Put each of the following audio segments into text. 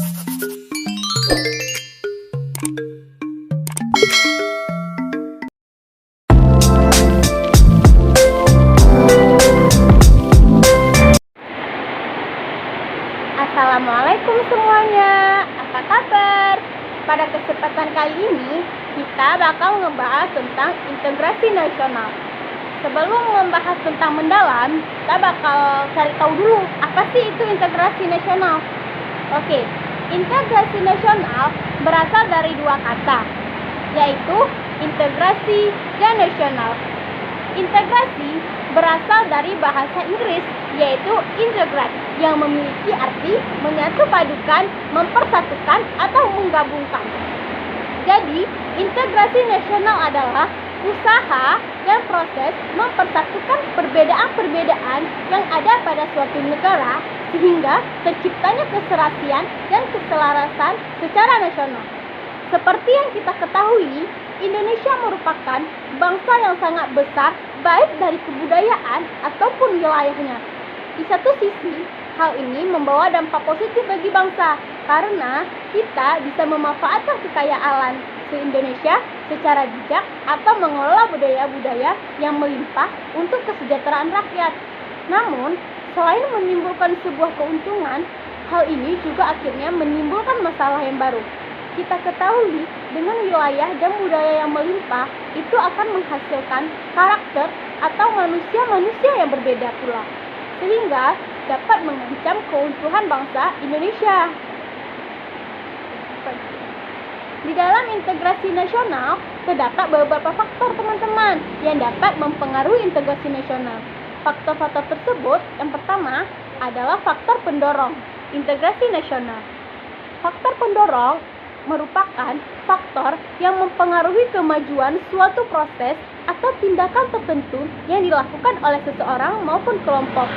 Assalamualaikum semuanya, apa kabar? Pada kesempatan kali ini, kita bakal ngebahas tentang integrasi nasional. Sebelum membahas tentang mendalam, kita bakal cari tahu dulu, apa sih itu integrasi nasional? Oke, integrasi nasional berasal dari dua kata, yaitu integrasi dan nasional. Integrasi berasal dari bahasa Inggris, yaitu integrate, yang memiliki arti menyatu padukan, mempersatukan, atau menggabungkan. Jadi, integrasi nasional adalah usaha dan proses mempersatukan perbedaan-perbedaan yang ada pada suatu negara sehingga terciptanya keserasian dan keselarasan secara nasional. Seperti yang kita ketahui, Indonesia merupakan bangsa yang sangat besar baik dari kebudayaan ataupun wilayahnya. Di satu sisi, hal ini membawa dampak positif bagi bangsa karena kita bisa memanfaatkan kekayaan se-Indonesia secara bijak atau mengelola budaya-budaya yang melimpah untuk kesejahteraan rakyat. Namun, selain menimbulkan sebuah keuntungan, hal ini juga akhirnya menimbulkan masalah yang baru. Kita ketahui dengan wilayah dan budaya yang melimpah itu akan menghasilkan karakter atau manusia-manusia yang berbeda pula, sehingga dapat mengancam keutuhan bangsa Indonesia. Di dalam integrasi nasional terdapat beberapa faktor teman-teman yang dapat mempengaruhi integrasi nasional. Faktor-faktor tersebut yang pertama adalah faktor pendorong integrasi nasional. Faktor pendorong merupakan faktor yang mempengaruhi kemajuan suatu proses atau tindakan tertentu yang dilakukan oleh seseorang maupun kelompok.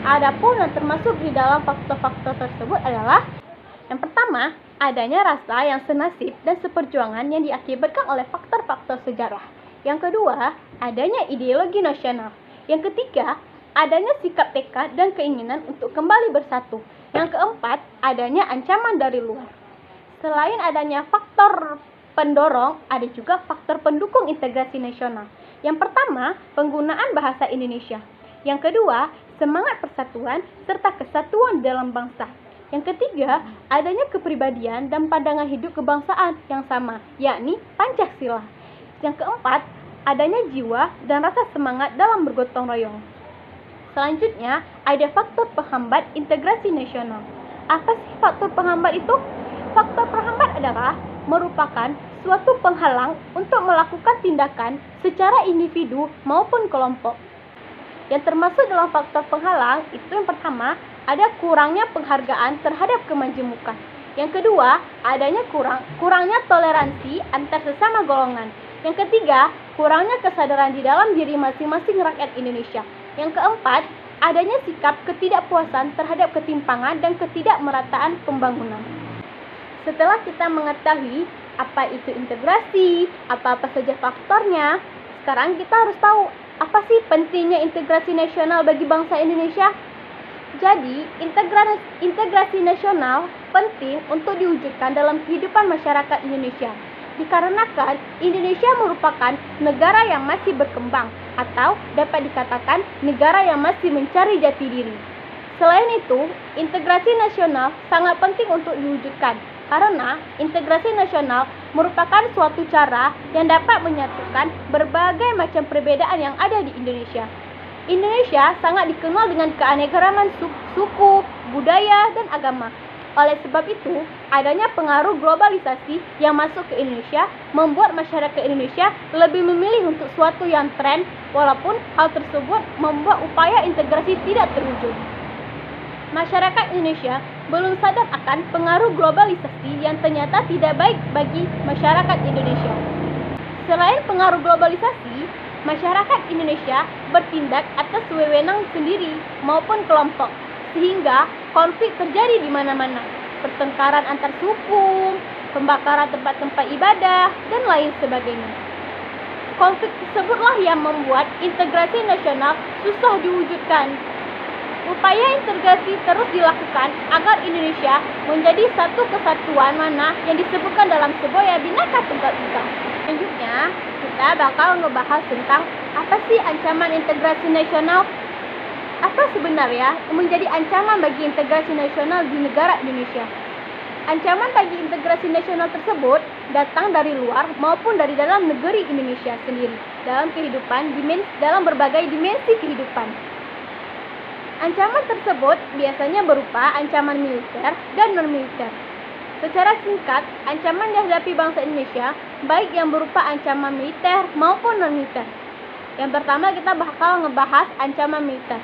Adapun yang termasuk di dalam faktor-faktor tersebut adalah yang pertama, adanya rasa yang senasib dan seperjuangan yang diakibatkan oleh faktor-faktor sejarah. Yang kedua, adanya ideologi nasional. Yang ketiga, adanya sikap tekad dan keinginan untuk kembali bersatu. Yang keempat, adanya ancaman dari luar. Selain adanya faktor pendorong, ada juga faktor pendukung integrasi nasional. Yang pertama, penggunaan bahasa Indonesia. Yang kedua, semangat persatuan serta kesatuan dalam bangsa. Yang ketiga, adanya kepribadian dan pandangan hidup kebangsaan yang sama, yakni Pancasila. Yang keempat, adanya jiwa dan rasa semangat dalam bergotong royong. Selanjutnya, ada faktor penghambat integrasi nasional. Apa sih faktor penghambat itu? Faktor penghambat adalah merupakan suatu penghalang untuk melakukan tindakan secara individu maupun kelompok. Yang termasuk dalam faktor penghalang itu yang pertama, ada kurangnya penghargaan terhadap kemajemukan. Yang kedua, adanya kurangnya toleransi antar sesama golongan. Yang ketiga, kurangnya kesadaran di dalam diri masing-masing rakyat Indonesia. Yang keempat, adanya sikap ketidakpuasan terhadap ketimpangan dan ketidakmerataan pembangunan. Setelah kita mengetahui apa itu integrasi, apa-apa saja faktornya, sekarang kita harus tahu apa sih pentingnya integrasi nasional bagi bangsa Indonesia. Jadi, integrasi nasional penting untuk diwujudkan dalam kehidupan masyarakat Indonesia. Dikarenakan Indonesia merupakan negara yang masih berkembang atau dapat dikatakan negara yang masih mencari jati diri. Selain itu, integrasi nasional sangat penting untuk diwujudkan karena integrasi nasional merupakan suatu cara yang dapat menyatukan berbagai macam perbedaan yang ada di Indonesia. Indonesia sangat dikenal dengan keanekaragaman suku, budaya, dan agama. Oleh sebab itu, adanya pengaruh globalisasi yang masuk ke Indonesia membuat masyarakat Indonesia lebih memilih untuk suatu yang tren, walaupun hal tersebut membuat upaya integrasi tidak terwujud. Masyarakat Indonesia belum sadar akan pengaruh globalisasi yang ternyata tidak baik bagi masyarakat Indonesia. Selain pengaruh globalisasi, masyarakat Indonesia bertindak atas wewenang sendiri maupun kelompok, sehingga konflik terjadi di mana-mana. Pertengkaran antar suku, pembakaran tempat-tempat ibadah, dan lain sebagainya. Konflik tersebutlah yang membuat integrasi nasional susah diwujudkan. Upaya integrasi terus dilakukan agar Indonesia menjadi satu kesatuan mana yang disebutkan dalam sebuah Bhinneka Tunggal Ika. Selanjutnya, kita bakal ngebahas tentang apa sih ancaman integrasi nasional. Apa sebenarnya yang menjadi ancaman bagi integrasi nasional di negara Indonesia? Ancaman bagi integrasi nasional tersebut datang dari luar maupun dari dalam negeri Indonesia sendiri dalam berbagai dimensi kehidupan. Ancaman tersebut biasanya berupa ancaman militer dan non-militer. Secara singkat, ancaman yang dihadapi bangsa Indonesia baik yang berupa ancaman militer maupun non-militer. Yang pertama kita bakal ngebahas ancaman militer.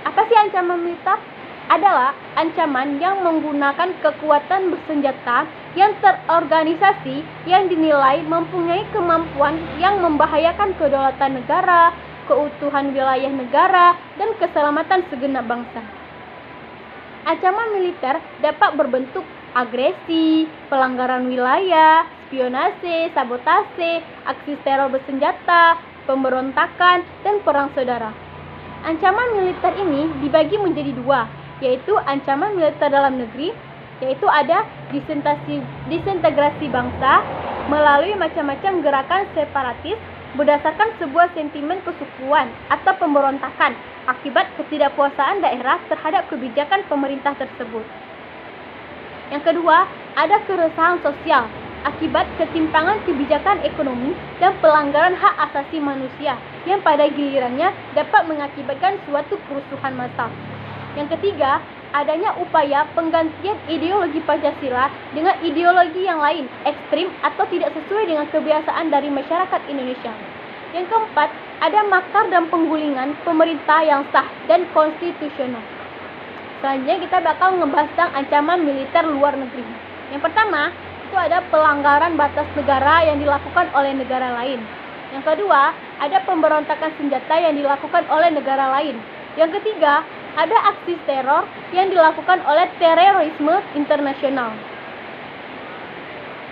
Apa sih ancaman militer? Adalah ancaman yang menggunakan kekuatan bersenjata yang terorganisasi yang dinilai mempunyai kemampuan yang membahayakan kedaulatan negara, keutuhan wilayah negara, dan keselamatan segenap bangsa. Ancaman militer dapat berbentuk agresi, pelanggaran wilayah, spionase, sabotase, aksi teror bersenjata, pemberontakan, dan perang saudara. Ancaman militer ini dibagi menjadi dua, yaitu ancaman militer dalam negeri, yaitu ada disintegrasi bangsa melalui macam-macam gerakan separatis berdasarkan sebuah sentimen kesukuan atau pemberontakan akibat ketidakpuasaan daerah terhadap kebijakan pemerintah tersebut. Yang kedua, ada keresahan sosial akibat ketimpangan kebijakan ekonomi dan pelanggaran hak asasi manusia yang pada gilirannya dapat mengakibatkan suatu kerusuhan massal. Yang ketiga, adanya upaya penggantian ideologi Pancasila dengan ideologi yang lain, ekstrim atau tidak sesuai dengan kebiasaan dari masyarakat Indonesia. Yang keempat, ada makar dan penggulingan pemerintah yang sah dan konstitusional. Selanjutnya kita bakal ngebahas tentang ancaman militer luar negeri. Yang pertama, itu ada pelanggaran batas negara yang dilakukan oleh negara lain. Yang kedua, ada pemberontakan senjata yang dilakukan oleh negara lain. Yang ketiga, ada aksi teror yang dilakukan oleh terorisme internasional.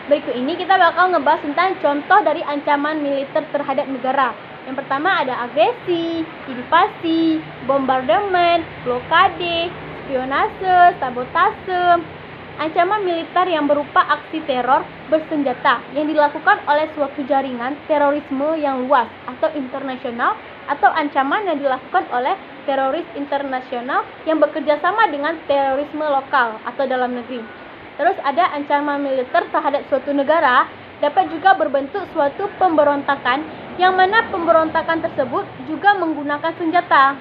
Berikut ini kita bakal ngebahas tentang contoh dari ancaman militer terhadap negara. Yang pertama ada agresi, invasi, bombardemen, blokade, spionase, sabotase. Ancaman militer yang berupa aksi teror bersenjata yang dilakukan oleh suatu jaringan terorisme yang luas atau internasional, atau ancaman yang dilakukan oleh teroris internasional yang bekerja sama dengan terorisme lokal atau dalam negeri. Terus ada ancaman militer terhadap suatu negara dapat juga berbentuk suatu pemberontakan yang mana pemberontakan tersebut juga menggunakan senjata.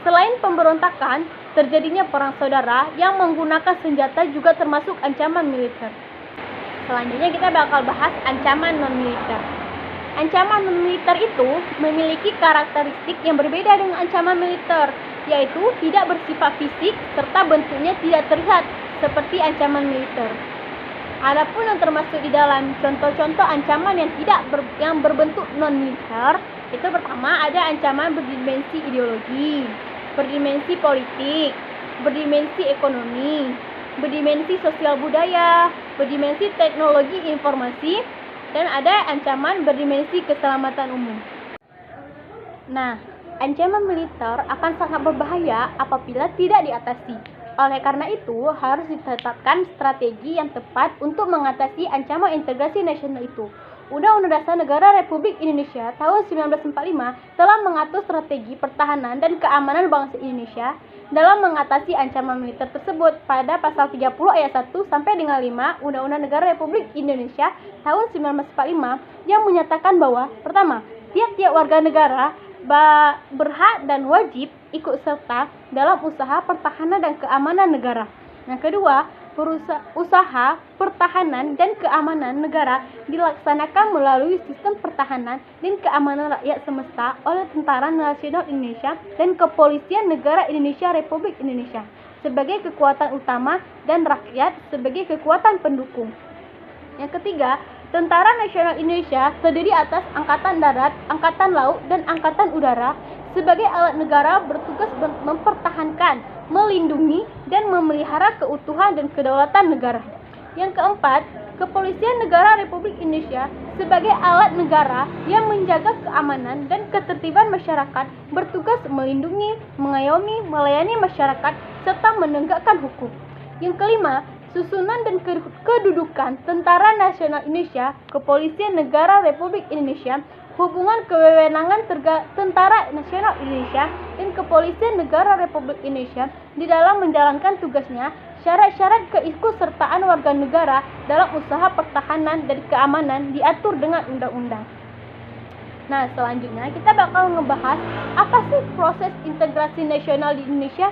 Selain pemberontakan, terjadinya perang saudara yang menggunakan senjata juga termasuk ancaman militer. Selanjutnya kita bakal bahas ancaman non-militer. Ancaman non-militer itu memiliki karakteristik yang berbeda dengan ancaman militer, yaitu tidak bersifat fisik serta bentuknya tidak terlihat seperti ancaman militer. Adapun yang termasuk di dalam contoh-contoh ancaman yang berbentuk non-militer, itu pertama ada ancaman berdimensi ideologi, berdimensi politik, berdimensi ekonomi, berdimensi sosial budaya, berdimensi teknologi informasi, dan ada ancaman berdimensi keselamatan umum. Nah, ancaman militer akan sangat berbahaya apabila tidak diatasi. Oleh karena itu, harus ditetapkan strategi yang tepat untuk mengatasi ancaman integrasi nasional itu. Undang-Undang Dasar Negara Republik Indonesia tahun 1945 telah mengatur strategi pertahanan dan keamanan bangsa Indonesia dalam mengatasi ancaman militer tersebut pada pasal 30 ayat 1 sampai dengan 5 Undang-Undang Negara Republik Indonesia tahun 1945 yang menyatakan bahwa pertama, tiap-tiap warga negara berhak dan wajib ikut serta dalam usaha pertahanan dan keamanan negara. Yang kedua, usaha pertahanan dan keamanan negara dilaksanakan melalui sistem pertahanan dan keamanan rakyat semesta oleh Tentara Nasional Indonesia dan Kepolisian Negara Indonesia Republik Indonesia sebagai kekuatan utama dan rakyat sebagai kekuatan pendukung. Yang ketiga, Tentara Nasional Indonesia terdiri atas Angkatan Darat, Angkatan Laut, dan Angkatan Udara sebagai alat negara bertugas mempertahankan, melindungi, dan memelihara keutuhan dan kedaulatan negara. Yang keempat, Kepolisian Negara Republik Indonesia sebagai alat negara yang menjaga keamanan dan ketertiban masyarakat, bertugas melindungi, mengayomi, melayani masyarakat, serta menegakkan hukum. Yang kelima, susunan dan kedudukan Tentara Nasional Indonesia, Kepolisian Negara Republik Indonesia, hubungan kewenangan Tentara Nasional Indonesia dan Kepolisian Negara Republik Indonesia di dalam menjalankan tugasnya, syarat-syarat keikutsertaan warga negara dalam usaha pertahanan dan keamanan diatur dengan undang-undang. Nah, selanjutnya kita bakal ngebahas apa sih proses integrasi nasional di Indonesia.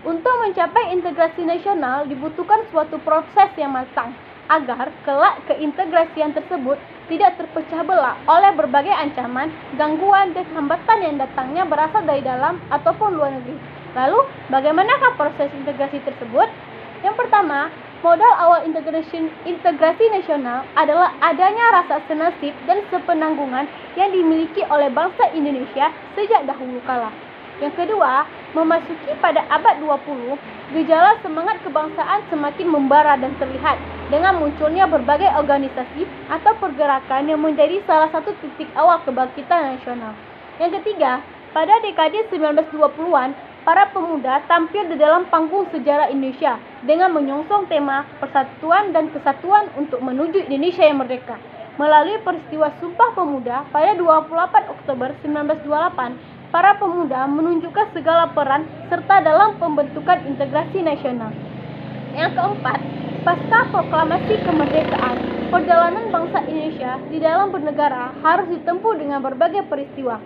Untuk mencapai integrasi nasional dibutuhkan suatu proses yang matang agar kelak keintegrasian tersebut tidak terpecah belah oleh berbagai ancaman, gangguan, dan hambatan yang datangnya berasal dari dalam ataupun luar negeri. Lalu, bagaimanakah proses integrasi tersebut? Yang pertama, modal awal integrasi nasional adalah adanya rasa senasib dan sepenanggungan yang dimiliki oleh bangsa Indonesia sejak dahulu kala. Yang kedua, memasuki pada abad 20, gejala semangat kebangsaan semakin membara dan terlihat dengan munculnya berbagai organisasi atau pergerakan yang menjadi salah satu titik awal kebangkitan nasional. Yang ketiga, pada dekade 1920-an, para pemuda tampil di dalam panggung sejarah Indonesia dengan menyongsong tema persatuan dan kesatuan untuk menuju Indonesia yang merdeka. Melalui peristiwa Sumpah Pemuda pada 28 Oktober 1928, para pemuda menunjukkan segala peran serta dalam pembentukan integrasi nasional. Yang keempat, pasca proklamasi kemerdekaan, perjalanan bangsa Indonesia di dalam bernegara harus ditempuh dengan berbagai peristiwa.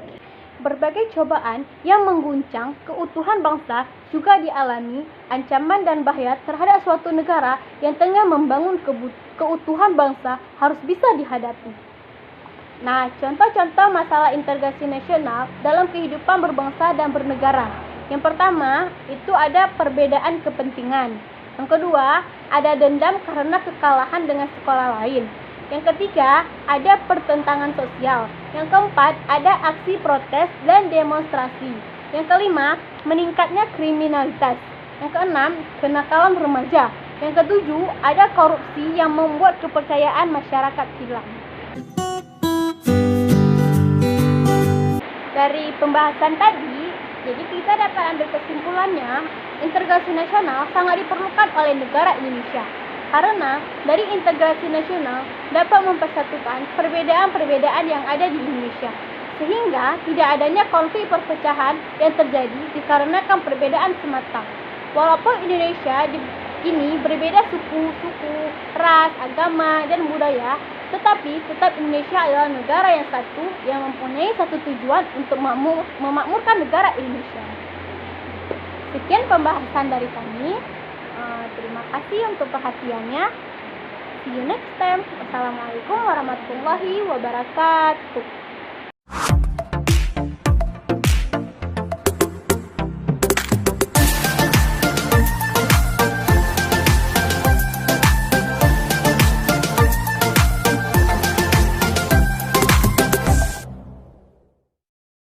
Berbagai cobaan yang mengguncang keutuhan bangsa juga dialami, ancaman dan bahaya terhadap suatu negara yang tengah membangun keutuhan bangsa harus bisa dihadapi. Nah, contoh-contoh masalah integrasi nasional dalam kehidupan berbangsa dan bernegara. Yang pertama, itu ada perbedaan kepentingan. Yang kedua, ada dendam karena kekalahan dengan sekolah lain. Yang ketiga, ada pertentangan sosial. Yang keempat, ada aksi protes dan demonstrasi. Yang kelima, meningkatnya kriminalitas. Yang keenam, kenakalan remaja. Yang ketujuh, ada korupsi yang membuat kepercayaan masyarakat hilang. Dari pembahasan tadi, jadi kita dapat ambil kesimpulannya, integrasi nasional sangat diperlukan oleh negara Indonesia. Karena dari integrasi nasional dapat mempersatukan perbedaan-perbedaan yang ada di Indonesia. Sehingga tidak adanya konflik perpecahan yang terjadi dikarenakan perbedaan semata. Walaupun Indonesia ini berbeda suku, ras, agama, dan budaya, tetapi tetap Indonesia adalah negara yang satu yang mempunyai satu tujuan untuk memakmurkan negara Indonesia. Sekian pembahasan dari kami. Terima kasih untuk perhatiannya. See you next time. Wassalamualaikum warahmatullahi wabarakatuh.